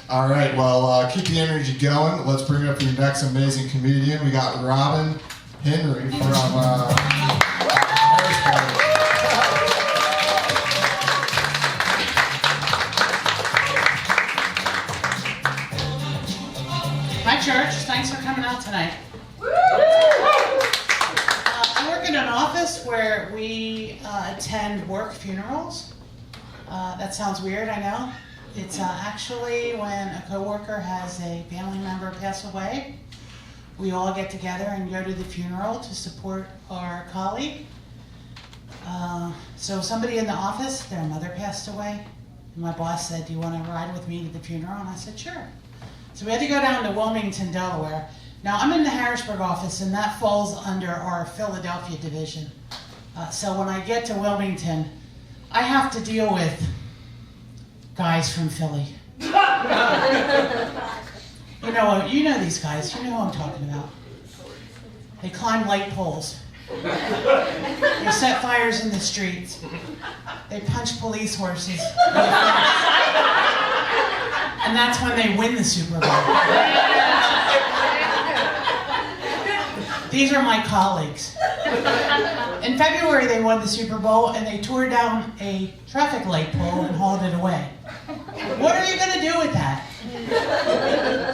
All right, well, keep the energy going. Let's bring up your next amazing comedian. We got Robin Henry from Harrisburg. Hi, church. Thanks for coming out tonight. I work in an office where we attend work funerals. That sounds weird, I know. It's actually when a coworker has a family member pass away. We all get together and go to the funeral to support our colleague. So somebody in the office, their mother passed away. And my boss said, "Do you want to ride with me to the funeral?" And I said, "Sure." So we had to go down to Wilmington, Delaware. Now I'm in the Harrisburg office and that falls under our Philadelphia division. So when I get to Wilmington, I have to deal with guys from Philly. You know these guys, you know who I'm talking about. They climb light poles. They set fires in the streets. They punch police horses. And that's when they win the Super Bowl. These are my colleagues. In February they won the Super Bowl and they tore down a traffic light pole and hauled it away. What are you going to do with that?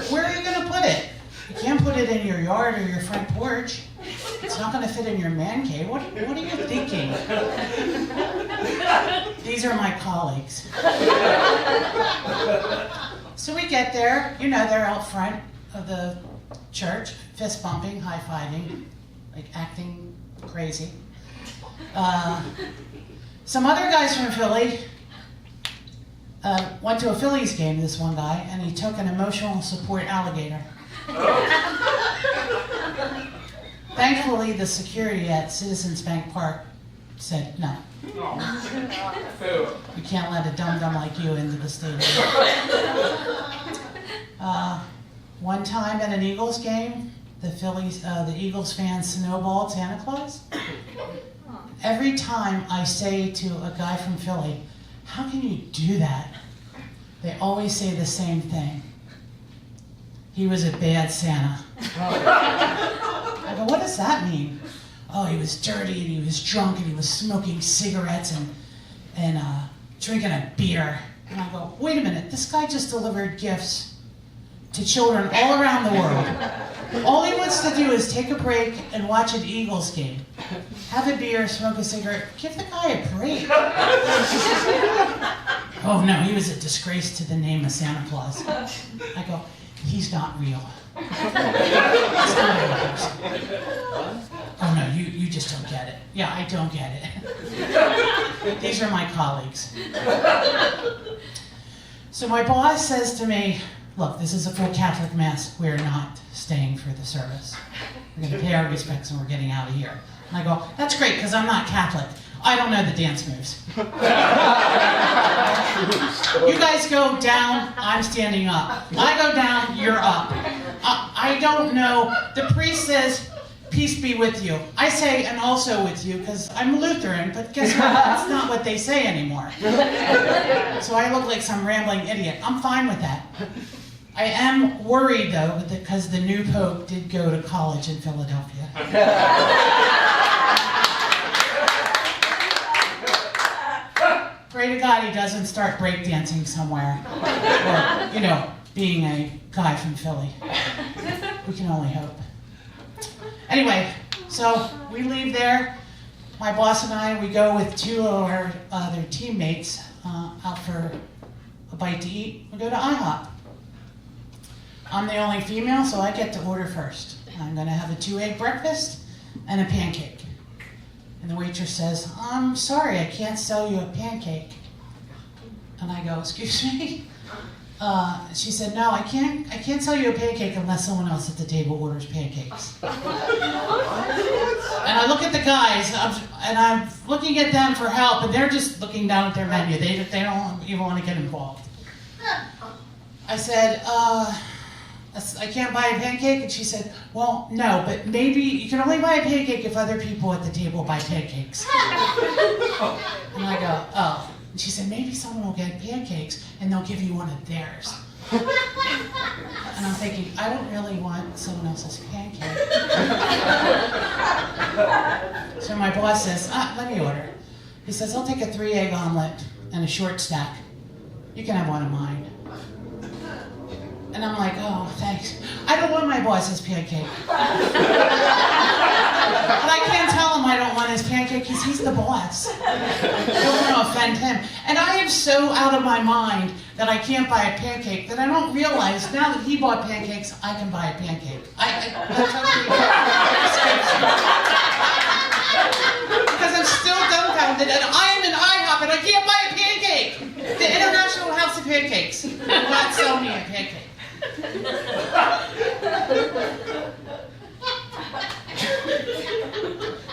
Where are you going to put it? You can't put it in your yard or your front porch. It's not going to fit in your man cave. What are you thinking? These are my colleagues. So we get there, they're out front of the church, fist bumping, high-fiving, like acting crazy. Some other guys from Philly went to a Phillies game, this one guy, and he took an emotional support alligator. Thankfully, the security at Citizens Bank Park said no. We can't let a dum-dum like you into the stadium. One time at an Eagles game, the Eagles fans snowballed Santa Claus. Every time I say to a guy from Philly, "How can you do that?" they always say the same thing. "He was a bad Santa." I go, "What does that mean?" "Oh, he was dirty and he was drunk and he was smoking cigarettes and drinking a beer." And I go, "Wait a minute, this guy just delivered gifts to children all around the world. All he wants to do is take a break and watch an Eagles game. Have a beer, smoke a cigarette. Give the guy a break." "Oh no, he was a disgrace to the name of Santa Claus." I go, "He's not real." He's not a real person. "Oh no, you just don't get it." "Yeah, I don't get it." These are my colleagues. So my boss says to me, "Look, this is a full Catholic Mass. We're not staying for the service. We're going to pay our respects and we're getting out of here." And I go, "That's great, because I'm not Catholic. I don't know the dance moves." "You guys go down, I'm standing up. I go down, you're up. I don't know." The priest says, "Peace be with you." I say, "And also with you," because I'm Lutheran, but guess what? That's not what they say anymore. So I look like some rambling idiot. I'm fine with that. I am worried, though, because the new pope did go to college in Philadelphia. Pray to God he doesn't start breakdancing somewhere. Or, being a guy from Philly. We can only hope. Anyway, so we leave there. My boss and I, we go with two of our other teammates out for a bite to eat. We go to IHOP. I'm the only female, so I get to order first. I'm going to have a 2-egg breakfast and a pancake. And the waitress says, "I'm sorry, I can't sell you a pancake." And I go, "Excuse me?" She said, "No, I can't sell you a pancake unless someone else at the table orders pancakes." And I look at the guys, and I'm looking at them for help, and they're just looking down at their menu. They don't even want to get involved. I said, "I can't buy a pancake?" And she said, "Well, no, but maybe you can only buy a pancake if other people at the table buy pancakes." And I go, "Oh." And she said, "Maybe someone will get pancakes and they'll give you one of theirs." And I'm thinking, I don't really want someone else's pancake. So my boss says, let me order. He says, I'll take a 3-egg omelet and a short stack. You can have one of mine. And I'm like, oh, thanks. I don't want my boss's pancake. But I can't tell him I don't want his pancake because he's the boss. I don't want to offend him. And I am so out of my mind that I can't buy a pancake that I don't realize now that he bought pancakes, I can buy a pancake. I totally because I'm still dumbfounded and I am in IHOP and I can't buy a pancake. The International House of Pancakes will not sell me a pancake.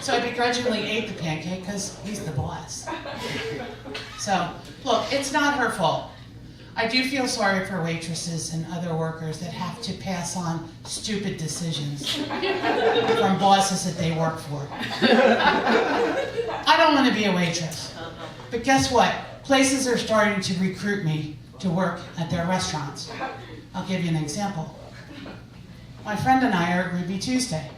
So I begrudgingly ate the pancake because he's the boss. So, look, it's not her fault. I do feel sorry for waitresses and other workers that have to pass on stupid decisions from bosses that they work for. I don't want to be a waitress. But guess what? Places are starting to recruit me to work at their restaurants. I'll give you an example. My friend and I are at Ruby Tuesday.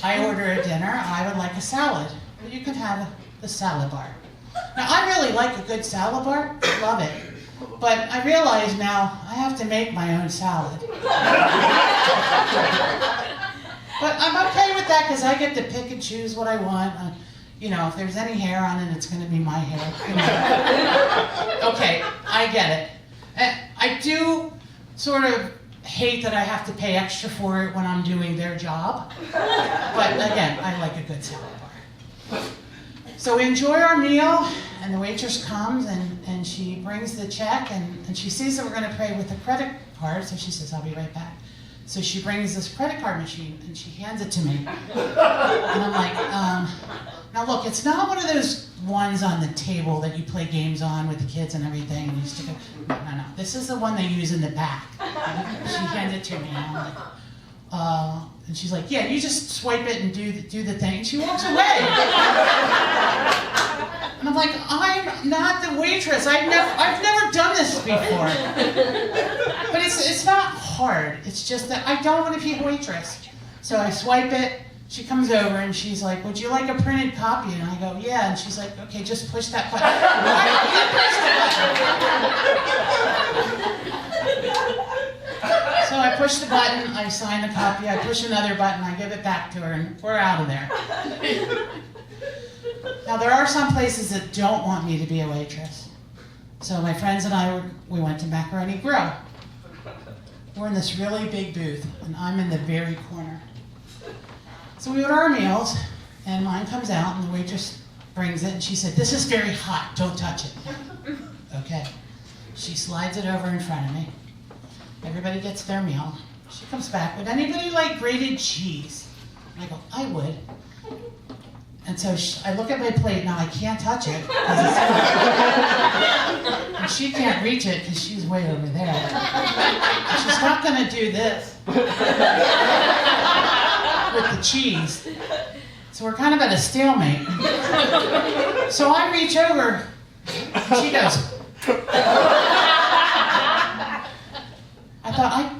I order a dinner. I would like a salad. But you can have the salad bar. Now, I really like a good salad bar. Love it. But I realize now I have to make my own salad. But I'm okay with that because I get to pick and choose what I want. You know, if there's any hair on it, it's going to be my hair. You know. Okay, I get it. I do sort of hate that I have to pay extra for it when I'm doing their job. But again, I like a good salad bar. So we enjoy our meal, and the waitress comes and she brings the check and she sees that we're going to pay with a credit card, so she says, I'll be right back. So she brings this credit card machine and she hands it to me. And I'm like, now look, it's not one of those ones on the table that you play games on with the kids and everything. And you stick it. No. This is the one they use in the back. She hands it to me, and I'm like, and she's like, yeah, you just swipe it and do the thing. And she walks away. And I'm like, I'm not the waitress. I've never done this before. But it's not hard. It's just that I don't want to be a waitress. So I swipe it. She comes over and she's like, would you like a printed copy? And I go, yeah. And she's like, okay, just push that button. Why don't you push the button? So I push the button, I sign the copy, I push another button, I give it back to her, and we're out of there. Now, there are some places that don't want me to be a waitress. So my friends and I, we went to Macaroni Grill. We're in this really big booth, and I'm in the very corner. So we order our meals, and mine comes out, and the waitress brings it, and she said, this is very hot, don't touch it. Okay. She slides it over in front of me. Everybody gets their meal. She comes back, would anybody like grated cheese? And I go, I would. And so I look at my plate, now I can't touch it. And she can't reach it because she's way over there. And she's not going to do this with the cheese. So we're kind of at a stalemate. So I reach over, and she goes. I thought,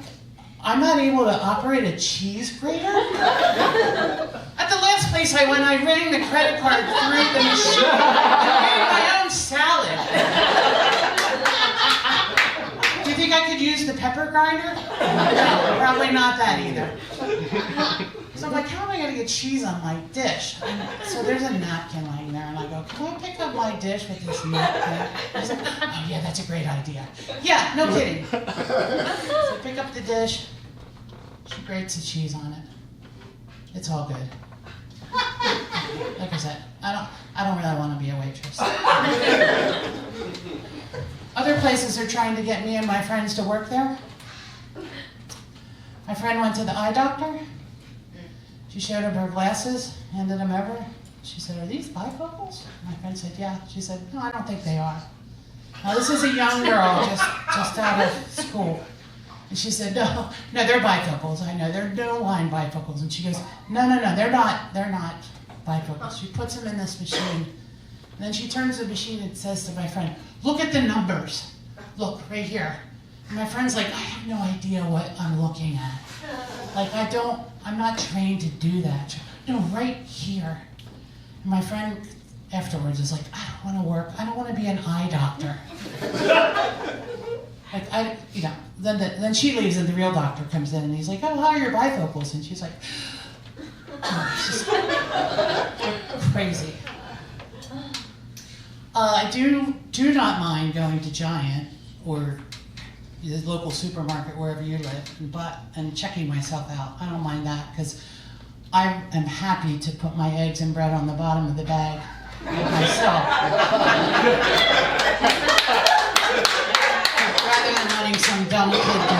I'm not able to operate a cheese grater? At the last place I went, I ran the credit card through the machine and made my own salad. Do you think I could use the pepper grinder? No, probably not that either. So I'm like, how am I going to get cheese on my dish? And so there's a napkin lying there, and I go, can I pick up my dish with this napkin? He's like, oh yeah, that's a great idea. Yeah, no kidding. So I pick up the dish. She grates the cheese on it. It's all good. Like I said, I don't really want to be a waitress. Other places are trying to get me and my friends to work there. My friend went to the eye doctor. She showed him her glasses, handed them over. She said, are these bifocals? My friend said, yeah. She said, no, I don't think they are. Now, this is a young girl just out of school. And she said, no, they're bifocals. I know, they're no line bifocals. And she goes, no, they're not bifocals. She puts them in this machine. And then she turns the machine and says to my friend, look at the numbers. Look, right here. My friend's like, I have no idea what I'm looking at. Like, I'm not trained to do that. No, right here. And my friend afterwards is like, I don't want to work. I don't want to be an eye doctor. Like, then she leaves and the real doctor comes in and he's like, oh, how are your bifocals? And she's like, oh, it's just crazy. I do not mind going to Giant or the local supermarket wherever you live and checking myself out. I don't mind that because I am happy to put my eggs and bread on the bottom of the bag myself. Rather than letting some dumb kid do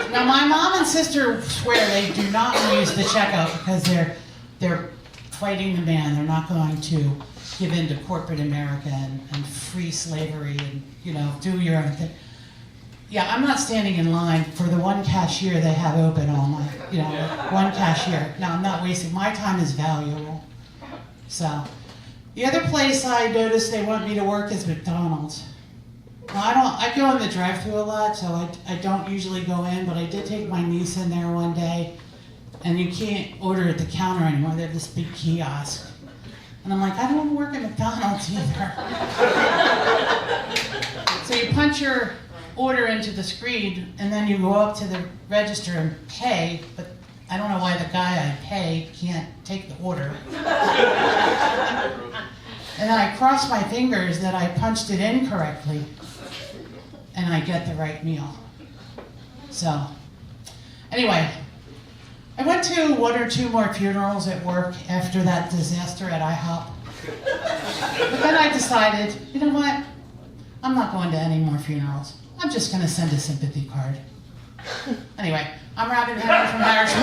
it. Now my mom and sister swear they do not use the checkout because they're fighting the man. They're not going to give in to corporate America and free slavery and, do your own thing. Yeah, I'm not standing in line for the one cashier they have open all night. One cashier. No, I'm not wasting. My time is valuable. So, the other place I noticed they want me to work is McDonald's. Now, I go in the drive-thru a lot, so I don't usually go in, but I did take my niece in there one day, and you can't order at the counter anymore. They have this big kiosk. And I'm like, I don't want to work at McDonald's either. So you punch your order into the screen, and then you go up to the register and pay, but I don't know why the guy I pay can't take the order. And then I cross my fingers that I punched it in correctly, and I get the right meal. So, anyway, I went to one or two more funerals at work after that disaster at IHOP. But then I decided, you know what? I'm not going to any more funerals. I'm just going to send a sympathy card. Anyway, I'm Robin Henry from Harrisburg.